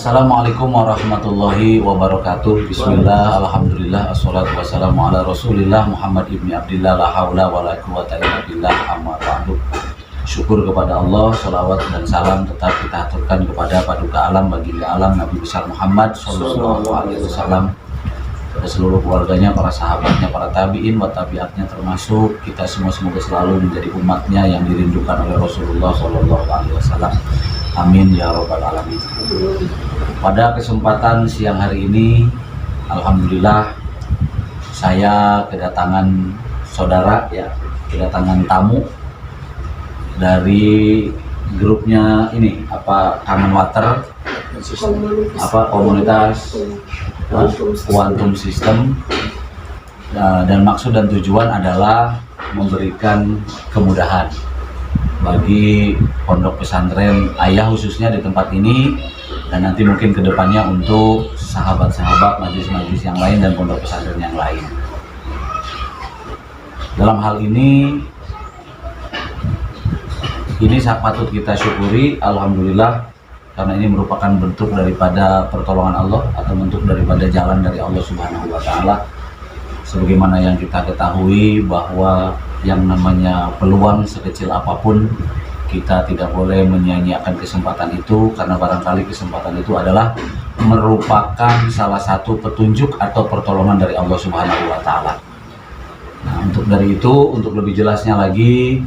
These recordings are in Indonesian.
Assalamualaikum warahmatullahi wabarakatuh. Bismillah, alhamdulillah, assalatu wassalamu ala rasulillah Muhammad ibni Abdillah, la hawla wa la quwwata illa billah, amma ba'du. Syukur kepada Allah, salawat dan salam tetap kita aturkan kepada paduka alam, baginda alam, Nabi besar Muhammad sallallahu alaihi wasallam, pada seluruh keluarganya, para sahabatnya, para tabi'in, wa tabi'atnya, termasuk kita semua, semoga selalu menjadi umatnya yang dirindukan oleh Rasulullah sallallahu alaihi wasallam. Amin ya rabbal alamin. Pada kesempatan siang hari ini, alhamdulillah saya kedatangan saudara, ya, kedatangan tamu dari grupnya ini, Kangen Water, komunitas Quantum System, dan maksud dan tujuan adalah memberikan kemudahan bagi pondok pesantren Ayah khususnya di tempat ini, dan nanti mungkin kedepannya untuk sahabat-sahabat majelis-majelis yang lain dan pondok pesantren yang lain. Dalam hal ini patut kita syukuri, alhamdulillah, karena ini merupakan bentuk daripada pertolongan Allah atau bentuk daripada jalan dari Allah Subhanahu wa Ta'ala. Sebagaimana yang kita ketahui bahwa yang namanya peluang sekecil apapun, kita tidak boleh menyia-nyiakan kesempatan itu, karena barangkali kesempatan itu adalah merupakan salah satu petunjuk atau pertolongan dari Allah Subhanahu wa Ta'ala. Nah, untuk dari itu, untuk lebih jelasnya lagi,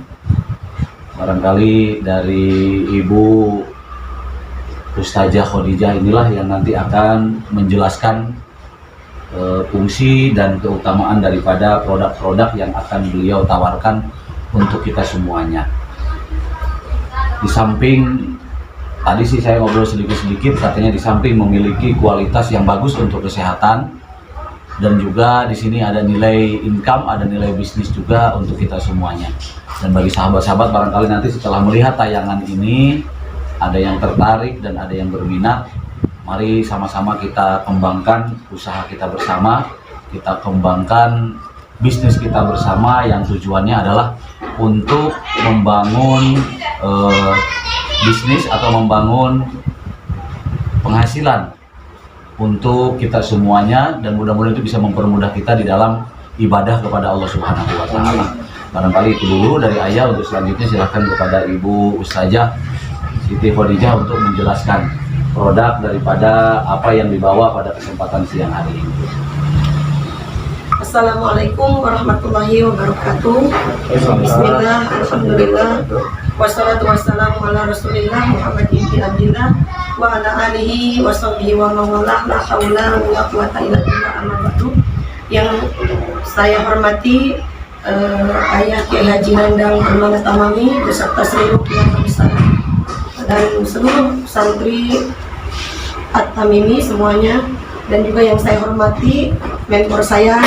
barangkali dari Ibu Ustazah Khadijah inilah yang nanti akan menjelaskan fungsi dan keutamaan daripada produk-produk yang akan beliau tawarkan untuk kita semuanya. Di samping tadi sih saya ngobrol sedikit-sedikit, katanya di samping memiliki kualitas yang bagus untuk kesehatan, dan juga di sini ada nilai income, ada nilai bisnis juga untuk kita semuanya. Dan bagi sahabat-sahabat, barangkali nanti setelah melihat tayangan ini ada yang tertarik dan ada yang berminat, mari sama-sama kita kembangkan usaha kita bersama, kita kembangkan bisnis kita bersama, yang tujuannya adalah untuk membangun bisnis atau membangun penghasilan untuk kita semuanya, dan mudah-mudahan itu bisa mempermudah kita di dalam ibadah kepada Allah Subhanahu wa Ta'ala. Barangkali itu dulu dari Ayah. Untuk selanjutnya silahkan kepada Ibu Ustazah Siti Khadijah untuk menjelaskan produk daripada apa yang dibawa pada kesempatan siang hari ini. Assalamualaikum warahmatullahi wabarakatuh. Bismillah, alhamdulillah, wassalatu wassalamu ala rasulillah Muhammad ibni Abdillah wa ala alihi wa sahbihi wa mawalah, la hawla wa la quwwata illa billah, amma ba'du. Yang saya hormati Ayah Kiai Haji Nandang Permana Tamami beserta seluruh keluarga besar dan seluruh santri At-Tamimi semuanya, dan juga yang saya hormati mentor saya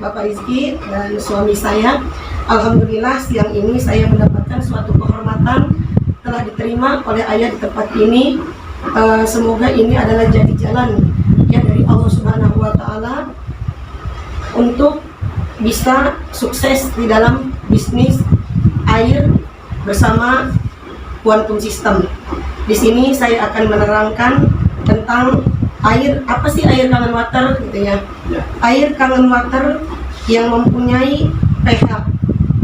Bapak Rizky dan suami saya. Alhamdulillah siang ini saya mendapatkan suatu kehormatan telah diterima oleh Ayah di tempat ini. Semoga ini adalah jadi jalan ya dari Allah Subhanahu wa Ta'ala untuk bisa sukses di dalam bisnis air bersama Quantum System. Di sini saya akan menerangkan tentang air, apa sih air Kangen Water gitu ya. Air Kangen Water yang mempunyai pH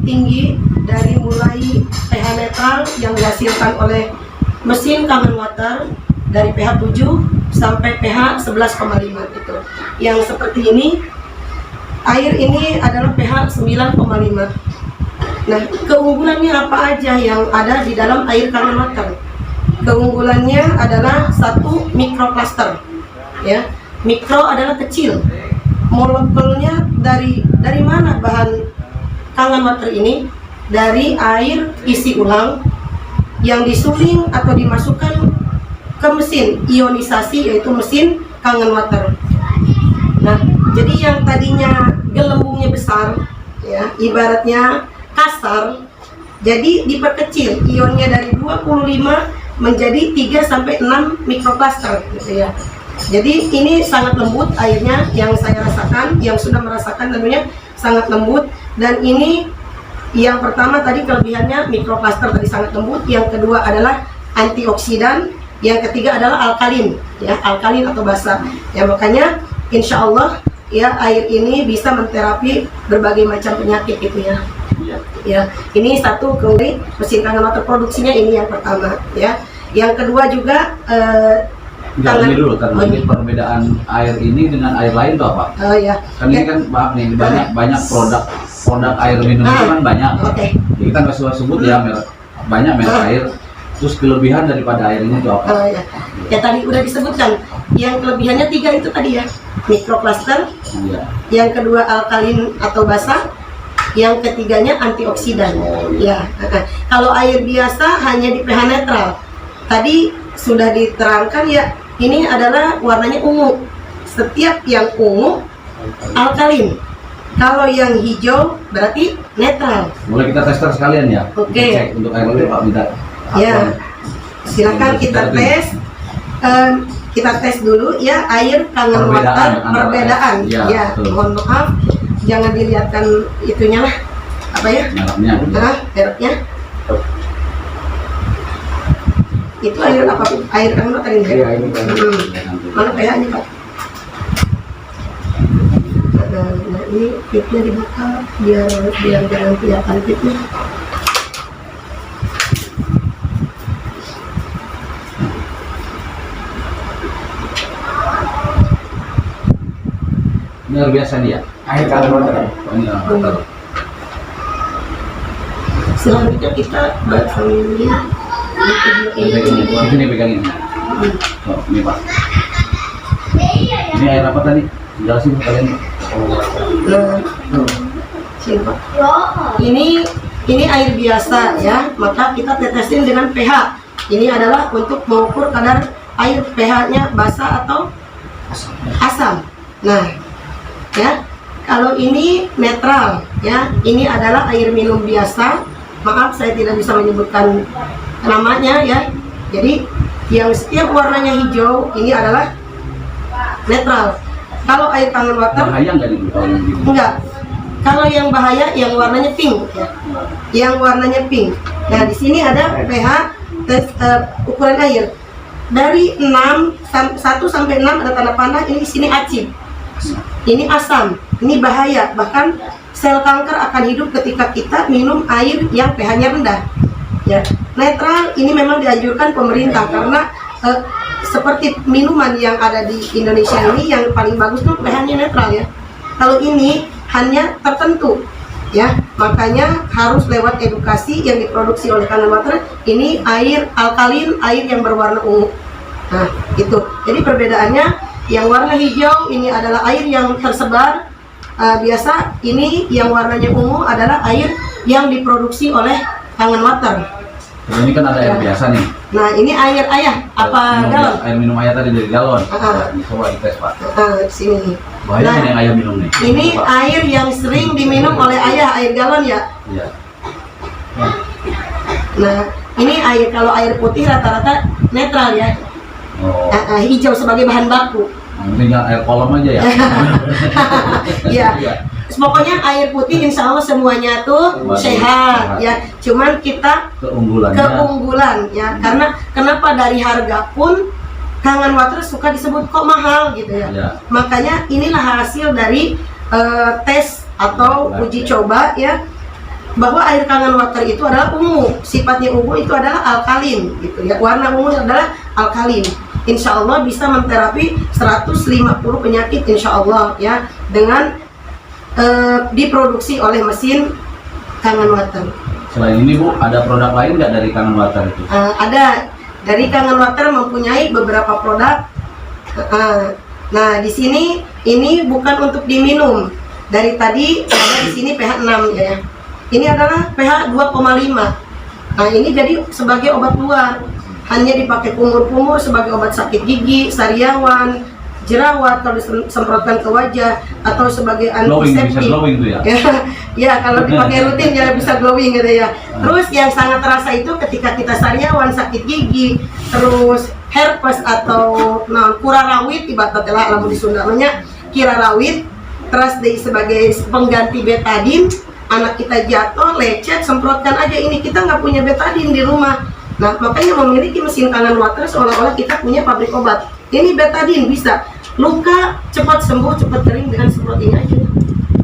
tinggi dari mulai pH netral yang dihasilkan oleh mesin Kangen Water dari pH 7 sampai pH 11,5 gitu. Yang seperti ini, air ini adalah pH 9,5. Nah, keunggulannya apa aja yang ada di dalam air Kangen Water? Keunggulannya adalah satu, mikrokluster. Ya, mikro adalah kecil. Molekulnya dari mana bahan Kangen Water ini? Dari air isi ulang yang disuling atau dimasukkan ke mesin ionisasi, yaitu mesin Kangen Water. Nah, jadi yang tadinya gelembungnya besar, ya, ibaratnya kasar, jadi diperkecil ionnya dari 25 menjadi 3 sampai 6 mikrokluster gitu ya. Jadi ini sangat lembut airnya, yang saya rasakan, yang sudah merasakan tentunya sangat lembut. Dan ini yang pertama tadi kelebihannya mikrokluster tadi sangat lembut, yang kedua adalah antioksidan, yang ketiga adalah alkalin, ya, alkalin atau basa. Ya, makanya insya Allah ya air ini bisa menterapi berbagai macam penyakit gitu ya. Iya. Ya, ini satu kemudian mesin kangen water produksinya ini yang pertama ya. Yang kedua juga Enggak, ini dulu kan ini perbedaan air ini dengan air lain tuh apa? Oh ya. Kan ini kan nih banyak produk air minum itu kan banyak. Oke. Jadi kita nggak usah sebut ya merek, banyak merek air. Terus kelebihan daripada air ini itu apa? Ya. Ya tadi udah disebutkan. Yang kelebihannya 3 itu tadi ya. Mikroplaster. Iya. Yang kedua alkalin atau basa. Yang ketiganya antioksidan. Ya. Kalau air biasa hanya di pH netral. Tadi sudah diterangkan ya, ini adalah warnanya ungu. Setiap yang ungu alkalin. Kalau yang hijau berarti netral. Boleh kita tester sekalian ya? Oke. Kita cek untuk air itu Pak minta. Ya, silakan kita tes. Kita tes dulu ya air kangen water perbedaan. Ya, mohon maaf, jangan dilihatkan itunya lah, apa ya? Mereknya. Mereknya. Itu air apa? Air kangen water ini. Iya, ini kan. Mana pH-nya Pak? Nah, ini pitnya dibuka biar jangan kelihatan pitnya. Ini air biasa nih ya? Air kangen water. Oh, ini air water. Selanjutnya kita buat sambil Ini pegangin. Oh, ini Pak. Ini air apa tadi? Jelasin kalian. Sini, Pak. Ini air biasa ya, maka kita tetesin dengan pH. Ini adalah untuk mengukur kadar air pH-nya basa atau asam. Nah, ya, kalau ini netral ya, ini adalah air minum biasa. Maaf saya tidak bisa menyebutkan namanya ya. Jadi yang setiap warnanya hijau ini adalah netral. Kalau air kangen water Bahaya nggak nih kalau yang gini? enggak. Kalau yang bahaya yang warnanya pink ya. Yang warnanya pink. Nah, di sini ada pH tes ukuran air. Dari 1 sampai 6 ada tanda panah, ini di sini acid. Ini asam, ini bahaya. Bahkan sel kanker akan hidup ketika kita minum air yang pH-nya rendah. Ya, netral ini memang dianjurkan pemerintah karena seperti minuman yang ada di Indonesia ini yang paling bagus tuh pH-nya netral ya. Kalau ini hanya tertentu ya, makanya harus lewat edukasi yang diproduksi oleh Kangen Water. Ini air alkalin, air yang berwarna ungu. Nah, itu. Jadi perbedaannya yang warna hijau ini adalah air yang tersebar biasa, ini yang warnanya ungu adalah air yang diproduksi oleh Kangen Water. Ini kan ada air biasa nih. Nah, ini air ayah apa galon? Air minum ayah tadi dari galon. Ini coba dites Pak. Sini. Bahaya Nah, nih yang ayah minum nih. Ini air yang sering diminum oleh ayah, air galon ya. Iya. Nah, ini air, kalau air putih rata-rata netral ya. Oh. Hijau sebagai bahan baku. Tinggal air kolam aja ya. Ya. Pokoknya air putih insya Allah semuanya tuh sehat ya. Cuman kita keunggulan ya. Karena kenapa dari harga pun Kangen Water suka disebut kok mahal gitu ya. Makanya inilah hasil dari tes atau uji coba ya, bahwa air Kangen Water itu adalah ungu. Sifatnya ungu itu adalah alkalin gitu ya. Warna ungu adalah alkalin. Insya Allah bisa menterapi 150 penyakit insya Allah ya, dengan diproduksi oleh mesin Kangen Water. Selain ini Bu, ada produk lain nggak dari Kangen Water itu? Ada. Dari Kangen Water mempunyai beberapa produk. Nah, di sini ini bukan untuk diminum. Dari tadi ada di sini pH 6 ya. Ini adalah pH 2,5. Nah, ini jadi sebagai obat luar. Hanya dipakai kumur-kumur sebagai obat sakit gigi, sariawan, jerawat kalau disemprotkan ke wajah, atau sebagai antiseptik. Bisa glowing tuh ya? Ya, kalau dipakai rutin ya bisa glowing gitu ya. Terus yang sangat terasa itu ketika kita sariawan, sakit gigi, terus herpes atau kura rawit, ibaratnya lah lamun di Sunda namanya kira rawit, terus sebagai pengganti betadin. Anak kita jatuh, lecet, semprotkan aja ini. Kita nggak punya betadin di rumah. Nah, makanya memiliki mesin tangan water seolah-olah kita punya pabrik obat. Ini betadine bisa. Luka cepat sembuh, cepat kering dengan semprot ini aja.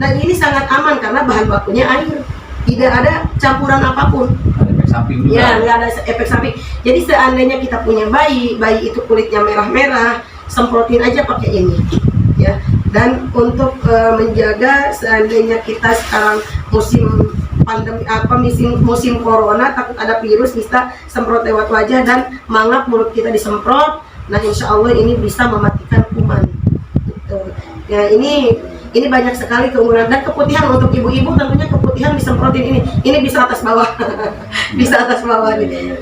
Dan ini sangat aman karena bahan bakunya air. Tidak ada campuran apapun. Ada efek samping juga. Ya, nggak ada efek samping. Jadi seandainya kita punya bayi itu kulitnya merah-merah, semprotin aja pakai ini. Ya. Dan untuk menjaga seandainya kita sekarang musim pandemi musim corona, takut ada virus, bisa semprot lewat wajah dan mangap mulut kita disemprot. Nah, insya Allah ini bisa mematikan kuman. Gitu. Ya, ini banyak sekali keunggulan. Dan keputihan untuk ibu-ibu, tentunya keputihan disemprotin ini bisa atas bawah. Bisa atas bawah nih.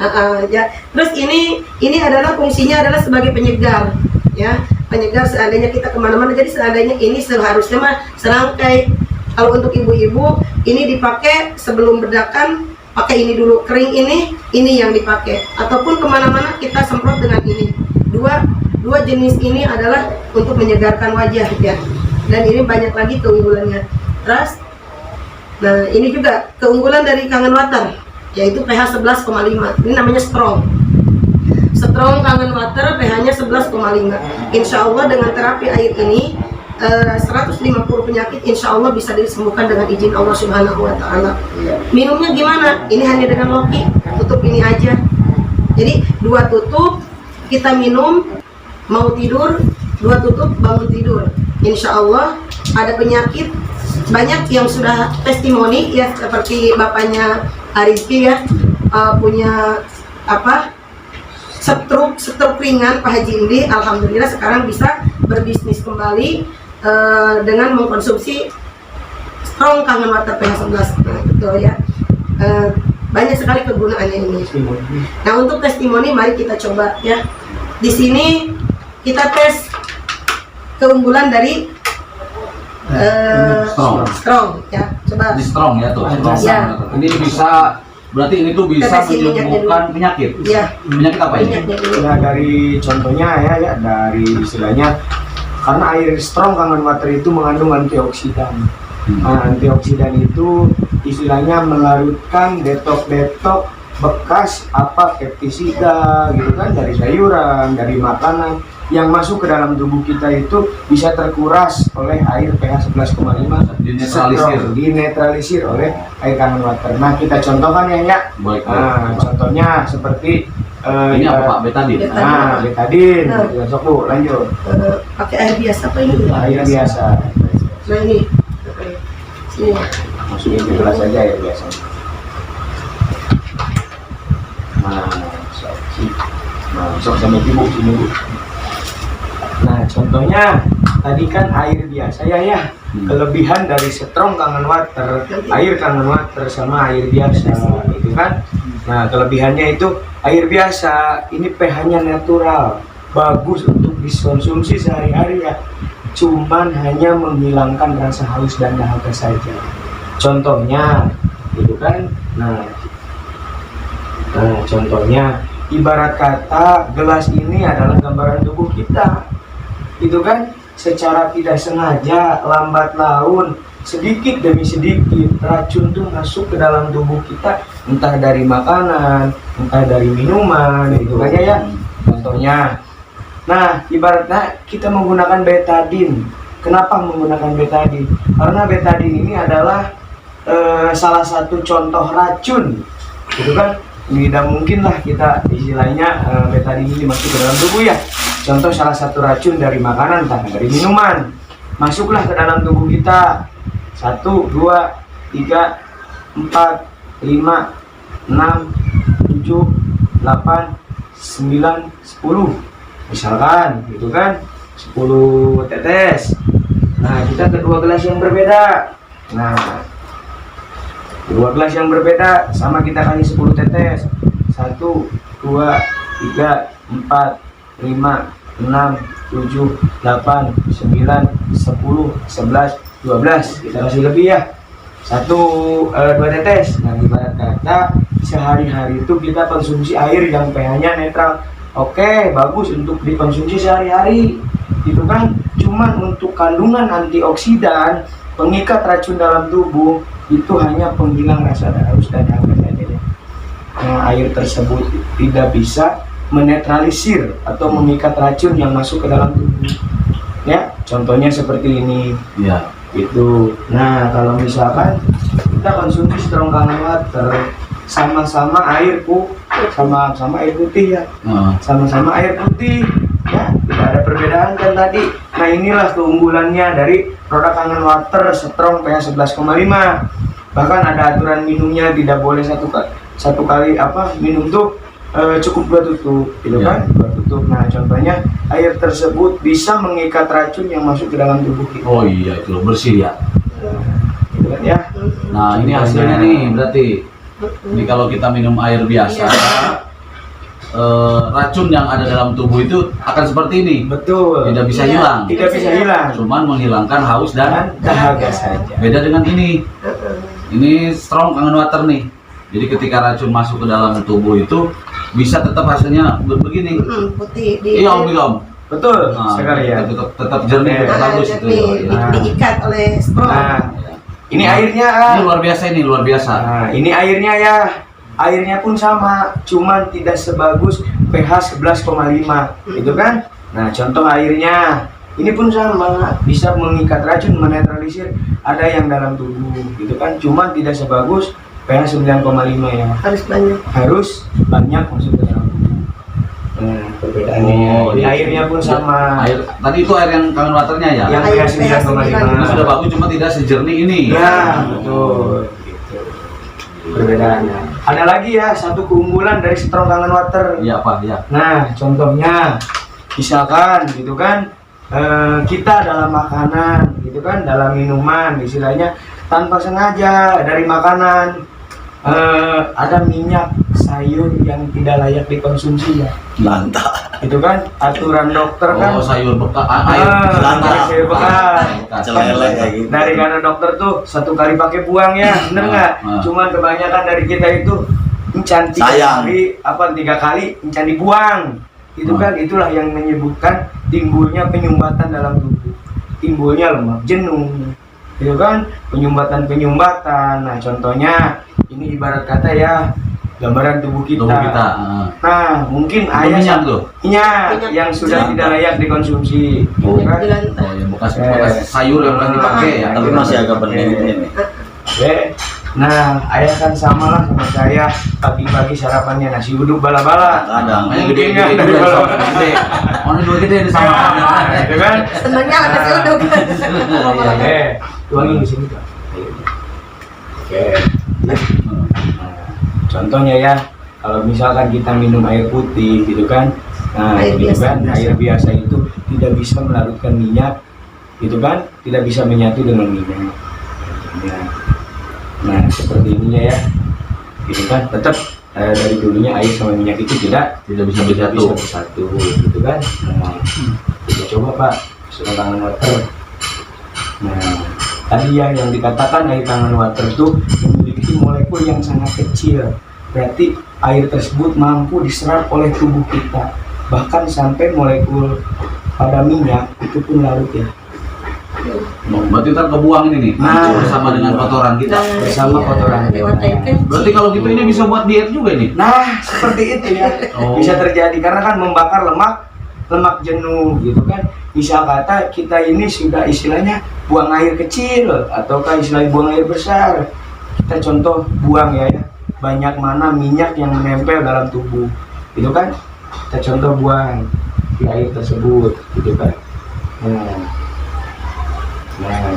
Ya. Terus ini adalah fungsinya adalah sebagai penyegar, ya, penyegar seandainya kita kemana-mana. Jadi seandainya ini seharusnya mah serangkai. Kalau untuk ibu-ibu ini dipakai sebelum bedakan, pakai ini dulu, kering ini yang dipakai. Ataupun kemana-mana kita semprot dengan ini. Dua jenis ini adalah untuk menyegarkan wajah, ya. Dan ini banyak lagi keunggulannya. Terus, nah ini juga keunggulan dari Kangen Water, yaitu pH 11,5. Ini namanya strong. Strong Kangen Water, pH-nya 11,5. Insya Allah dengan terapi air ini 150 penyakit insya Allah bisa disembuhkan dengan izin Allah Subhanahu wa Ta'ala. Minumnya gimana? Ini hanya dengan loki, tutup ini aja. Jadi 2 tutup kita minum, mau tidur 2 tutup bangun tidur. Insya Allah ada penyakit banyak yang sudah testimoni, ya, seperti bapaknya Arizki, ya, punya stroke ringan Pak Haji Indi, alhamdulillah sekarang bisa berbisnis kembali dengan mengkonsumsi strong Kangen Water pH 11. Nah, gitu ya. Banyak sekali kegunaannya ini. Nah, untuk testimoni mari kita coba, ya. Di sini kita tes keunggulan dari strong, ya. Coba. Ini strong ya tuh. Strong. Ya. Ini bisa, berarti ini tuh bisa menyembuhkan penyakit. Ya. Penyakit apa ini? Nah, dari contohnya ya dari istilahnya, karena air strong Kangen Water itu mengandung antioksidan. Nah, antioksidan itu istilahnya melarutkan detok bekas pestisida gitu kan, dari sayuran, dari makanan yang masuk ke dalam tubuh kita itu bisa terkuras oleh air pH 11,5, dinetralisir oleh air Kangen Water. Nah, kita contohkan ya. Baik. Nah, contohnya seperti ini apa Pak? Betadine. Nah, betadine. Sok Bu, lanjut. Pakai air biasa apa ini? Air biasa. Nah, ini. Sini. Masukin ke gelas aja air biasa. Sok sama ibu sini Bu. Nah, contohnya tadi kan air biasa ya. Kelebihan dari strong Kangen Water, air Kangen Water sama air biasa, gitu kan. Nah, kelebihannya itu air biasa ini pH-nya natural, bagus untuk dikonsumsi sehari-hari ya. Cuman hanya menghilangkan rasa haus dan dahaga saja. Contohnya, gitu kan. Nah, contohnya ibarat kata gelas ini adalah gambaran tubuh kita, gitu kan. Secara tidak sengaja, lambat laun, sedikit demi sedikit racun tuh masuk ke dalam tubuh kita, entah dari makanan, entah dari minuman, gitu kan ya. Contohnya, nah ibaratnya kita menggunakan betadine. Kenapa menggunakan betadine? Karena betadine ini adalah salah satu contoh racun, gitu kan. Tidak mungkin lah kita istilahnya betadine ini masuk ke dalam tubuh ya. Contoh salah satu racun dari makanan, entah dari minuman, masuklah ke dalam tubuh kita. 1, 2, 3, 4, 5, 6, 7, 8, 9, 10, misalkan gitu kan, 10 tetes. Nah, kita ke 2 gelas yang berbeda. Nah, 2 gelas yang berbeda sama kita kasih 10 tetes. 1, 2, 3, 4, 5, 6, 7, 8, 9, 10, 11, 12. Kita kasih lebih ya. 2 tetes. Nah, ibarat kata sehari-hari itu kita konsumsi air yang pH-nya netral. Oke, bagus untuk dikonsumsi sehari-hari, gitu kan. Cuman untuk kandungan antioksidan, pengikat racun dalam tubuh, itu hanya penghilang rasa haus dan dahaga saja. Nah, air tersebut tidak bisa menetralisir atau mengikat racun yang masuk ke dalam tubuh. Ya, contohnya seperti ini. Iya. Itu. Nah, kalau misalkan kita konsumsi strong kangen water sama-sama air sama-sama air putih ya. Sama-sama air putih. Ya, tidak ada perbedaan kan tadi. Nah, inilah keunggulannya dari produk kangen water strong pH 11,5. Bahkan ada aturan minumnya, tidak boleh satu kali minum tuh cukup 2 tutup, gitu Ya. kan? 2 tutup. Nah, contohnya air tersebut bisa mengikat racun yang masuk ke dalam tubuh kita. Oh iya, itu loh, bersih ya. Gitu kan ya? Nah ini hasilnya nih, berarti ini kalau kita minum air biasa, racun yang ada dalam tubuh itu akan seperti ini. Betul. Tidak bisa Iya. hilang, Tidak bisa hilang. cuman menghilangkan haus dan Dahaga saja. beda dengan ini strong kangen water nih. Jadi ketika racun masuk ke dalam tubuh itu bisa tetap hasilnya begini. Putih Iya om. Betul Nah, sekali ya. tetap jernih, bagus itu. Ya. diikat oleh strong. Nah, ini airnya. Ini luar biasa Nah, ini airnya ya. Airnya pun sama, cuman tidak sebagus pH 11,5, gitu kan? Nah, contoh airnya ini pun sama, bisa mengikat racun, menetralisir ada yang dalam tubuh, gitu kan? Cuman tidak sebagus pH 9,5 ya. Harus banyak masuk ke dalam tubuh. Nah, perbedaannya. Oh, Ini iya. airnya pun sama. Air tadi itu air yang kangen waternya ya. Yang Air pH 9,5. Ini sudah bagus, cuma tidak sejernih ini. Ya, betul. Gitu. Perbedaannya. Ada lagi ya satu keunggulan dari strong kangen water. Iya Pak, ya. Nah, contohnya misalkan gitu kan kita dalam makanan, gitu kan, dalam minuman, istilahnya tanpa sengaja dari makanan ada minyak sayur yang tidak layak dikonsumsi ya. Mantap. Itu kan aturan dokter kan. Oh, sayur bekas, air Sayur bekas. Celele kayak gitu. Dari kata dokter tuh 1 kali pakai buang ya, bener nggak? Cuma kebanyakan dari kita itu encan 3 Sayang. kali, 3 kali encan dibuang. Itu kan, itulah yang menyebutkan timbulnya penyumbatan dalam tubuh, timbulnya lemak jenuh, itu kan, penyumbatan. Nah, contohnya ini ibarat kata ya gambaran tubuh kita. Nah, mungkin ayah minyak tuh. minyak yang sudah tidak layak dikonsumsi, gitu kan? Oh, ya bekas sayur yang akan dipakai ya. Tapi masih agak bening ini. Oke. Nah, ayah kan sama lah sama saya, pagi-pagi sarapannya nasi uduk bala-bala. Kadang. Makanya gede-gede juga sama gede. Mana dua gede ini sama. Itu kan? Senangnya ada nasi uduk. Oke, tuangin di sini Kak. Oke. Nah, contohnya ya, kalau misalkan kita minum air putih gitu kan, nah Air gitu biasa. kan, air biasa itu tidak bisa melarutkan minyak, gitu kan, tidak bisa menyatu dengan minyak. Nah, seperti ininya ya, gitu kan, tetap dari dulunya air sama minyak itu tidak bisa bersatu, gitu kan. Nah, kita coba Pak, strong kangen water. Nah, tadi ya yang dikatakan air kangen water itu memiliki molekul yang sangat kecil. Berarti air tersebut mampu diserap oleh tubuh kita, bahkan sampai molekul pada minyak itu pun larut ya. Berarti ntar kebuang ini nih, bersama dengan kotoran kita. Bersama kotoran kita. Berarti kalau gitu ini bisa buat diet juga ini. Nah, seperti itu ya. Oh. Bisa terjadi karena kan membakar lemak jenuh, gitu kan. Misal kata kita ini sudah istilahnya buang air kecil ataukah istilahnya buang air besar. Kita contoh buang ya, banyak mana minyak yang menempel dalam tubuh, gitu kan. Kita contoh buang di air tersebut, gitu kan. Nah,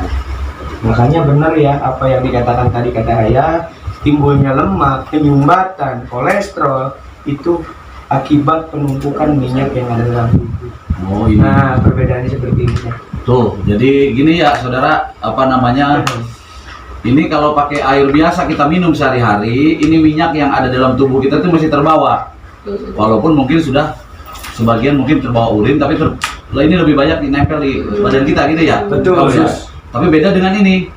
makanya benar ya apa yang dikatakan tadi kata ayah, timbulnya lemak, penyumbatan, kolesterol itu akibat penumpukan minyak yang ada dalam tubuh. Oh ini. Nah, perbedaannya seperti ini. Tuh, jadi gini ya saudara, apa namanya? Ini kalau pakai air biasa kita minum sehari-hari, ini minyak yang ada dalam tubuh kita itu masih terbawa. Walaupun mungkin sudah sebagian mungkin terbawa urin, tapi ini lebih banyak nempel di badan kita gitu ya. Betul. Ya. Tapi beda dengan ini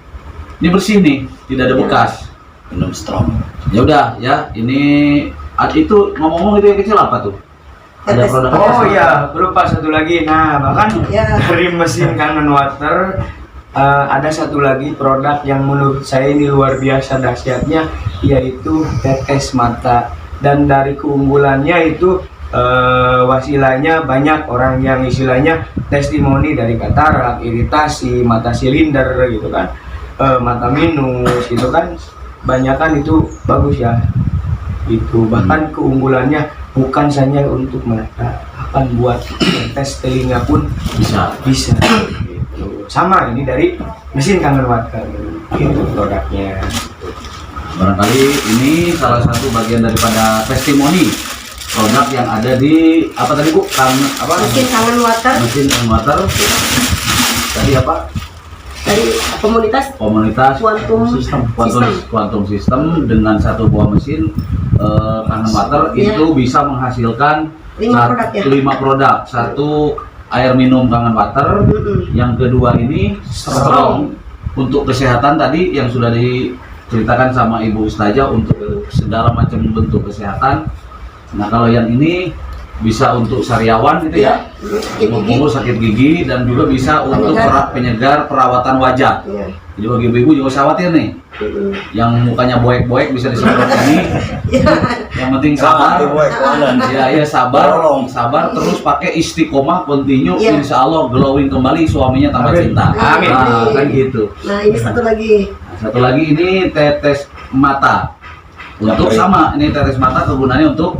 bersih nih, tidak ada bekas. Minum strong. Ya udah ya, ini itu ngomong-ngomong itu yang kecil apa tuh? Ada produk apa? Oh iya, lupa satu lagi. Nah, bahkan dari mesin kangen water ada satu lagi produk yang menurut saya ini luar biasa dahsyatnya, yaitu tetes mata dan dari keunggulannya itu wasilanya banyak orang yang istilahnya testimoni dari katarak, iritasi, mata silinder gitu kan, mata minus gitu kan, banyakan itu bagus ya. Itu bahkan keunggulannya bukan saja untuk mata, akan buat tes telinga pun bisa gitu. Sama ini dari mesin kangen water gitu produknya. Barangkali ini salah satu bagian daripada testimoni produk yang ada di apa tadi Bu? Mesin kangen water Mesin kangen water. Tadi apa? dari komunitas Quantum System dengan satu buah mesin kangen water itu bisa menghasilkan 5 produk. Satu air minum kangen water, yang kedua ini strong untuk kesehatan tadi yang sudah diceritakan sama Ibu Ustazah untuk segala macam bentuk kesehatan. Nah kalau yang ini bisa untuk sariawan gitu ya, sakit gigi, dan juga bisa untuk penyegar perawatan wajah. Jadi bagi ibu-ibu juga usah khawatir nih, yang mukanya boek-boek bisa disemprot ini. Yang penting sabar, ya sabar terus pakai istiqomah continue, insya Allah glowing kembali, suaminya tambah cinta. Amin. Nah, kan gitu. Nah ini satu lagi ini tetes mata. Untuk sama ini tetes mata kegunaannya untuk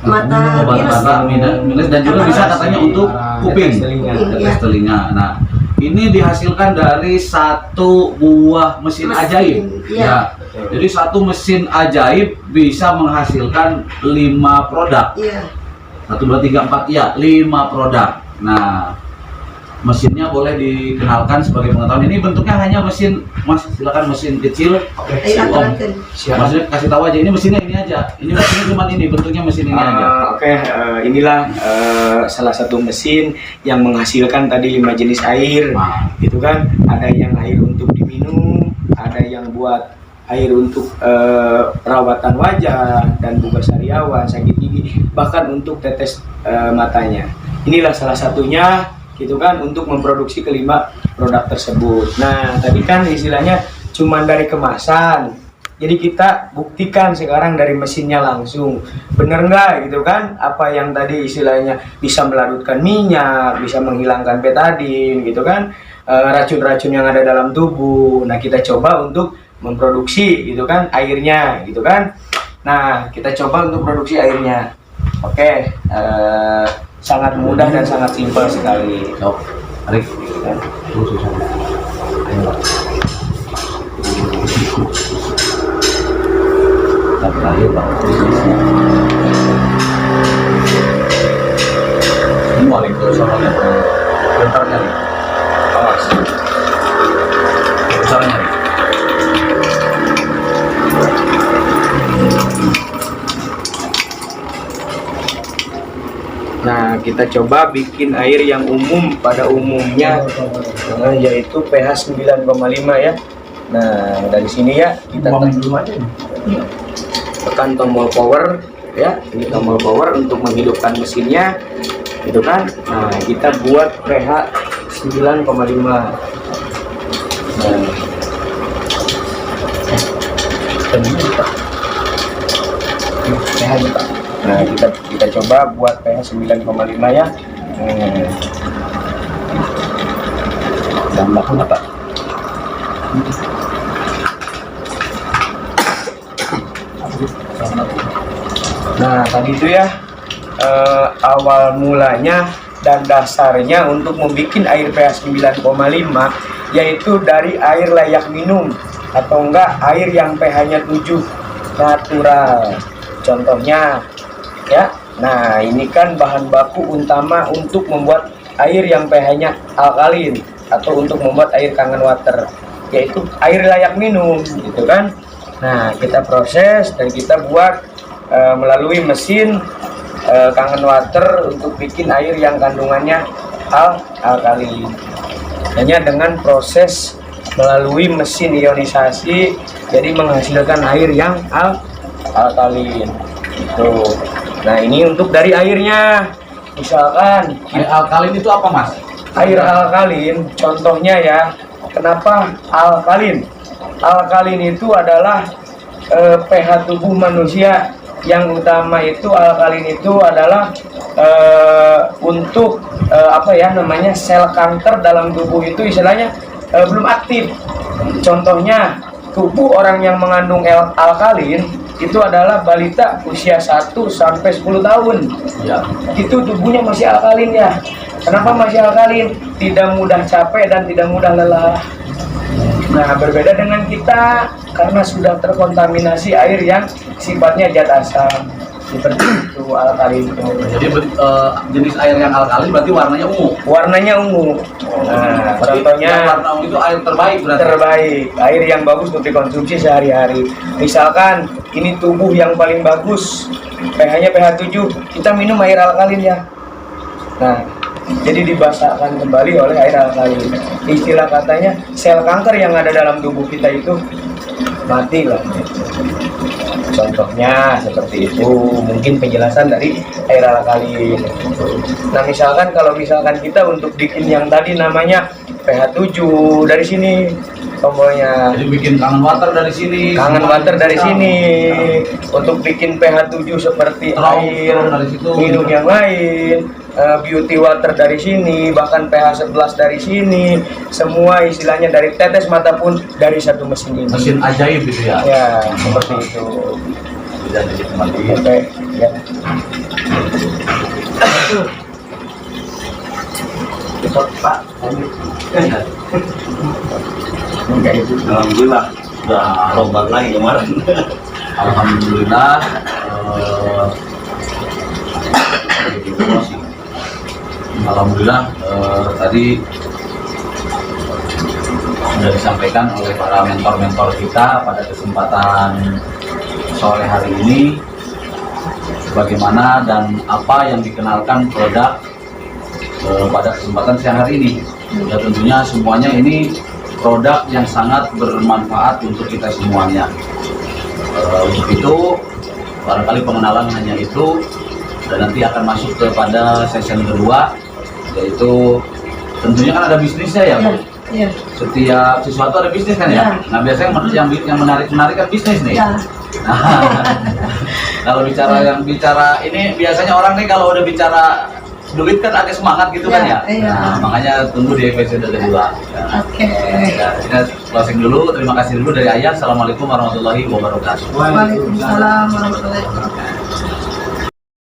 mata minus dan juga bisa katanya untuk kuping, tetes telinga. Nah ini dihasilkan dari satu buah mesin ajaib. Ya. Jadi satu mesin ajaib bisa menghasilkan 5 produk. 1, 2, 3, 4 ya 5 produk. Nah mesinnya boleh dikenalkan sebagai pengetahuan. Ini bentuknya hanya mesin, Mas silakan mesin kecil. Maksudnya kasih tahu aja ini mesinnya ini aja. Ini mesinnya cuma ini, bentuknya mesin ini aja. Inilah salah satu mesin yang menghasilkan tadi 5 jenis air. Gitu kan. Ada yang air untuk diminum, ada yang buat air untuk perawatan wajah dan juga sariawan, sakit gigi, bahkan untuk tetes matanya. Inilah salah satunya gitu kan untuk memproduksi kelima produk tersebut. Nah tadi kan istilahnya cuman dari kemasan, jadi kita buktikan sekarang dari mesinnya langsung bener nggak gitu kan, apa yang tadi istilahnya bisa melarutkan minyak, bisa menghilangkan betadin gitu kan, racun-racun yang ada dalam tubuh. Nah kita coba untuk memproduksi gitu kan airnya gitu kan. Nah kita coba untuk produksi airnya. Oke, sangat mudah dan sangat simpel sekali. Tarik. Ini balik ke soalnya bentarnya nih. Awas. Caranya nih. Nah, kita coba bikin air yang umum pada umumnya, yaitu pH 9,5 ya. Nah, dari sini ya kita tekan tombol power ya. Ini tombol power untuk menghidupkan mesinnya, gitu kan. Nah, kita buat pH 9,5. Nah, kita coba buat pH 9,5 ya. Dan pun apa? Nah, tadi itu ya awal mulanya dan dasarnya untuk membuat air pH 9,5 yaitu dari air layak minum atau enggak air yang pH-nya 7 natural. Contohnya ya. Nah, ini kan bahan baku utama untuk membuat air yang pH-nya alkalin atau untuk membuat air kangen water, yaitu air layak minum gitu kan. Nah, kita proses dan kita buat melalui mesin kangen water untuk bikin air yang kandungannya alkalin. Hanya dengan proses melalui mesin ionisasi, jadi menghasilkan air yang alkalin. Gitu. Nah, ini untuk dari airnya. Misalkan Air alkalin itu apa, Mas? air alkalin, contohnya ya. Kenapa alkalin? Alkalin itu adalah pH tubuh manusia yang utama itu alkalin itu adalah untuk sel kanker dalam tubuh itu istilahnya belum aktif. Contohnya tubuh orang yang mengandung alkalin itu adalah balita usia 1 sampai 10 tahun. Ya. Itu tubuhnya masih alkalin ya. Kenapa masih alkalin? Tidak mudah capek dan tidak mudah lelah. Nah, berbeda dengan kita karena sudah terkontaminasi air yang sifatnya zat asam. Seperti itu alkalin. Jadi jenis air yang alkalin berarti warnanya ungu. Warnanya ungu. Nah, contohnya yang warna ungu itu air terbaik berarti. terbaik, air yang bagus untuk dikonsumsi sehari-hari. Misalkan ini tubuh yang paling bagus, pH-nya pH 7, kita minum air alkalin ya. Nah, jadi dibasahkan kembali oleh air alkalin. Istilah katanya sel kanker yang ada dalam tubuh kita itu mati lah. Contohnya seperti itu, mungkin penjelasan dari air alkalin. Nah, misalkan kalau kita untuk bikin yang tadi namanya pH 7 dari sini tombolnya. Jadi bikin kangen water dari sini. Kangen water dari sini. Untuk bikin pH 7 seperti air dari situ. minum yang lain, beauty water dari sini, bahkan pH 11 dari sini. Semua istilahnya dari tetes mata pun dari satu mesin ini. Mesin ajaib gitu ya. Ya, seperti itu. Tidak jadi kembali. Oke, ya. Cepat Pak. Enggak itu. Alhamdulillah udah tobat lagi kemarin. Alhamdulillah. Alhamdulillah tadi sudah disampaikan oleh para mentor-mentor kita pada kesempatan sore hari ini bagaimana dan apa yang dikenalkan produk pada kesempatan siang hari ini. Ya tentunya semuanya ini produk yang sangat bermanfaat untuk kita semuanya. Untuk itu barangkali pengenalan hanya itu, dan nanti akan masuk kepada sesi kedua, yaitu tentunya kan ada bisnisnya ya Bu. Iya. Setiap sesuatu ada bisnis kan ya. Nah biasanya yang menarik kan bisnis nih. Ya. Nah, kalau bicara ini biasanya orang nih kalau udah bicara duit kan agak semangat gitu kan ya. Iya. Nah, makanya tunggu di episode kedua. Oke. Ya, kita closing dulu. Terima kasih dulu dari Ayah. Assalamualaikum warahmatullahi wabarakatuh. Waalaikumsalam warahmatullahi wabarakatuh.